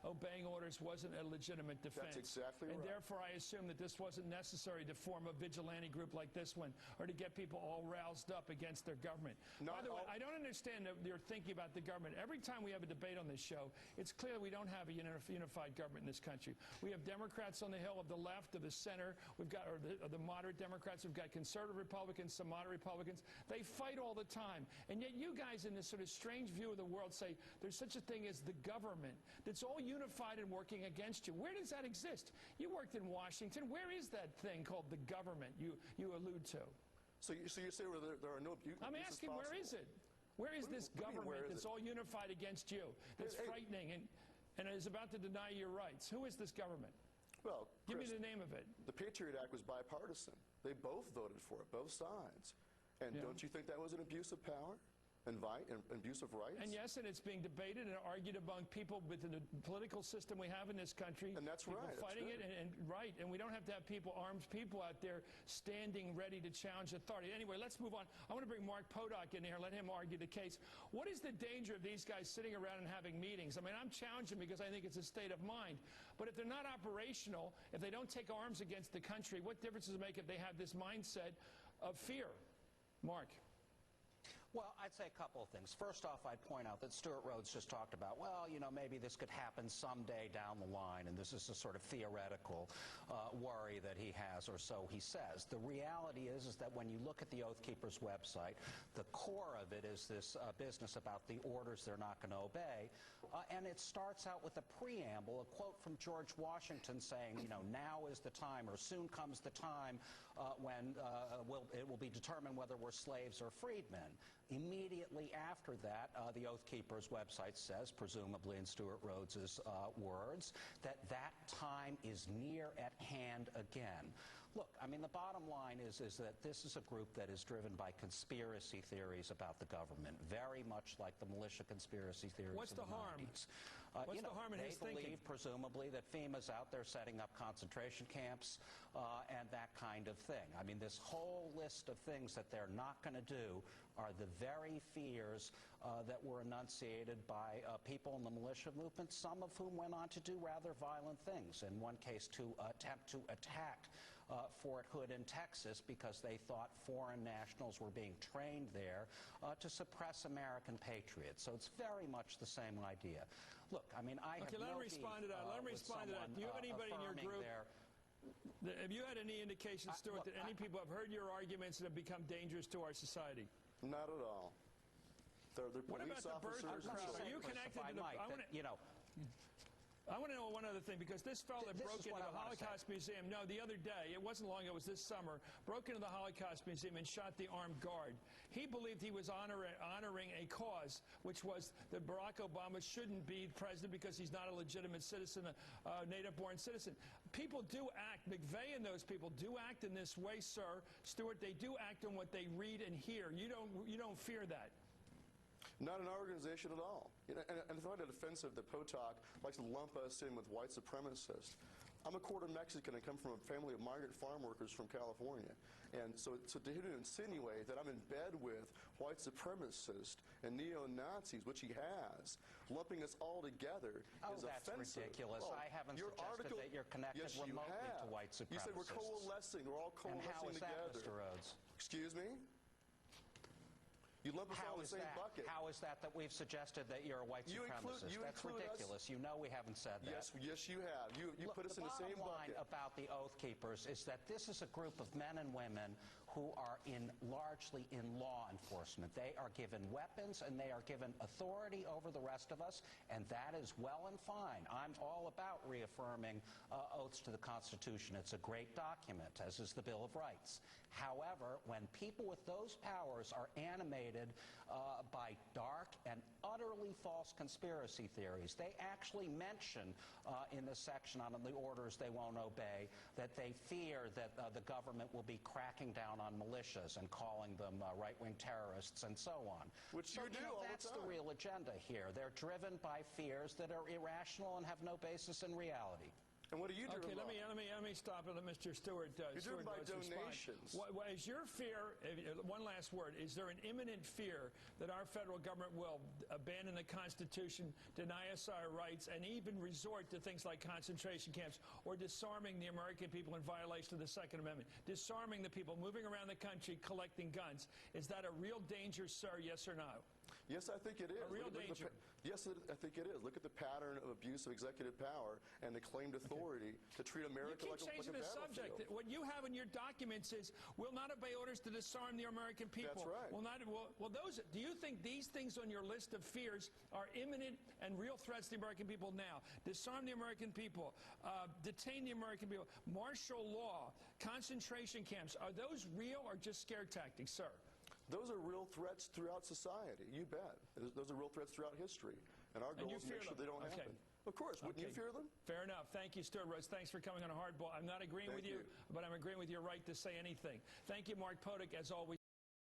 obeying orders wasn't a legitimate defense. That's exactly right. And therefore, I assume that this wasn't necessary to form a vigilante group like this one, or to get people all roused up against their government. By the way, I don't understand your thinking about the government. Every time we have a debate on this show, it's clear we don't have a unified government in this country. We have Democrats on the Hill, of the left, of the center. We've got or the moderate Democrats. We've got conservative Republicans, some moderate Republicans. They fight all the time. And yet you guys, in this sort of strange view of the world, say there's such a thing as the government that's all unified and working against you. Where does that exist? You worked in Washington. Where is that thing called the government you allude to? So you say there are no abuses. I'm asking, where is it? Where is this government that's all unified against you, that's frightening and is about to deny your rights? Who is this government? Well, give me the name of it. The Patriot Act was bipartisan. They both voted for it, both sides. And don't you think that was an abuse of power? And abuse of rights? And yes, and it's being debated and argued among people within the political system we have in this country. And that's right. People fighting it, and we don't have to have people, armed people out there standing ready to challenge authority. Anyway, let's move on. I want to bring Mark Podock in here, let him argue the case. What is the danger of these guys sitting around and having meetings? I mean, I'm challenging because I think it's a state of mind. But if they're not operational, if they don't take arms against the country, what difference does it make if they have this mindset of fear? Mark. Well, I'd say a couple of things. First off, I'd point out that Stewart Rhodes just talked about, well, you know, maybe this could happen someday down the line, and this is a sort of theoretical worry that he has, or so he says. The reality is that when you look at the Oath Keepers website, the core of it is this business about the orders they're not going to obey, and it starts out with a preamble, a quote from George Washington saying, you know, now is the time, or soon comes the time when it will be determined whether we're slaves or freedmen. Immediately after that, the Oath Keepers website says, presumably in Stewart Rhodes's words, that that time is near at hand again. Look, I mean, the bottom line is that this is a group that is driven by conspiracy theories about the government, very much like the militia conspiracy theories. What's the harm? What's the harm in his thinking? They believe, presumably, that FEMA's out there setting up concentration camps and that kind of thing. I mean, this whole list of things that they're not going to do are the very fears that were enunciated by people in the militia movement, some of whom went on to do rather violent things. In one case, to attempt to attack Fort Hood in Texas because they thought foreign nationals were being trained there to suppress American patriots. So it's very much the same idea. Look, I mean, I have no let him respond to that. Let him respond to that. Do you have anybody in your group? Have you had any indication, Stewart, that any people have heard your arguments and have become dangerous to our society? Not at all. They're police officers. What about the birth crowd? Are you connected to the... I want to know one other thing, because this fellow that broke into the Holocaust Museum, the other day, it wasn't long ago, it was this summer, broke into the Holocaust Museum and shot the armed guard. He believed he was honoring a cause, which was that Barack Obama shouldn't be president because he's not a legitimate citizen, a native-born citizen. People do act. McVeigh and those people do act in this way, sir. Stewart, they do act on what they read and hear. You don't fear that. Not an organization at all. And I find it offensive that Potok likes to lump us in with white supremacists. I'm a quarter Mexican and come from a family of migrant farm workers from California. And so to insinuate that I'm in bed with white supremacists and neo-Nazis, which he has, lumping us all together is offensive. That's ridiculous. I haven't suggested that you're connected remotely to white supremacists. You said we're coalescing. We're all coalescing together. And how is that, Mr. Rhodes? Excuse me? You lump us all in the same bucket. How is that we've suggested that you're a white supremacist? That's ridiculous. You know we haven't said that. Yes, you have. You put us in the same bucket. The bottom line about the Oath Keepers is that this is a group of men and women who are largely in law enforcement. They are given weapons and they are given authority over the rest of us, and that is well and fine. I'm all about reaffirming oaths to the Constitution. It's a great document, as is the Bill of Rights. However, when people with those powers are animated by dark and utterly false conspiracy theories. They actually mention in the section on the orders they won't obey that they fear that the government will be cracking down on militias and calling them right-wing terrorists and so on. Which you do all the time. That's the real agenda here. They're driven by fears that are irrational and have no basis in reality. And what are you doing? Okay, let me stop and let Mr. Stewart. You're Stewart doing by Rhodes donations. What is your fear? One last word. Is there an imminent fear that our federal government will abandon the Constitution, deny us our rights, and even resort to things like concentration camps or disarming the American people in violation of the Second Amendment, disarming the people moving around the country collecting guns? Is that a real danger, sir? Yes or no? Yes, I think it is. A real danger. Yes, I think it is. Look at the pattern of abuse of executive power and the claimed authority to treat America like a battlefield. You keep changing the subject. What you have in your documents is, will not obey orders to disarm the American people. That's right. Do you think these things on your list of fears are imminent and real threats to the American people now? Disarm the American people, detain the American people, martial law, concentration camps. Are those real or just scare tactics, sir? Those are real threats throughout society. You bet. Those are real threats throughout history. And our goal is to make sure they don't happen. Of course. Wouldn't you fear them? Fair enough. Thank you, Stewart Rhodes. Thanks for coming on a Hardball. I'm not agreeing with you, but I'm agreeing with your right to say anything. Thank you, Mark Potok, as always.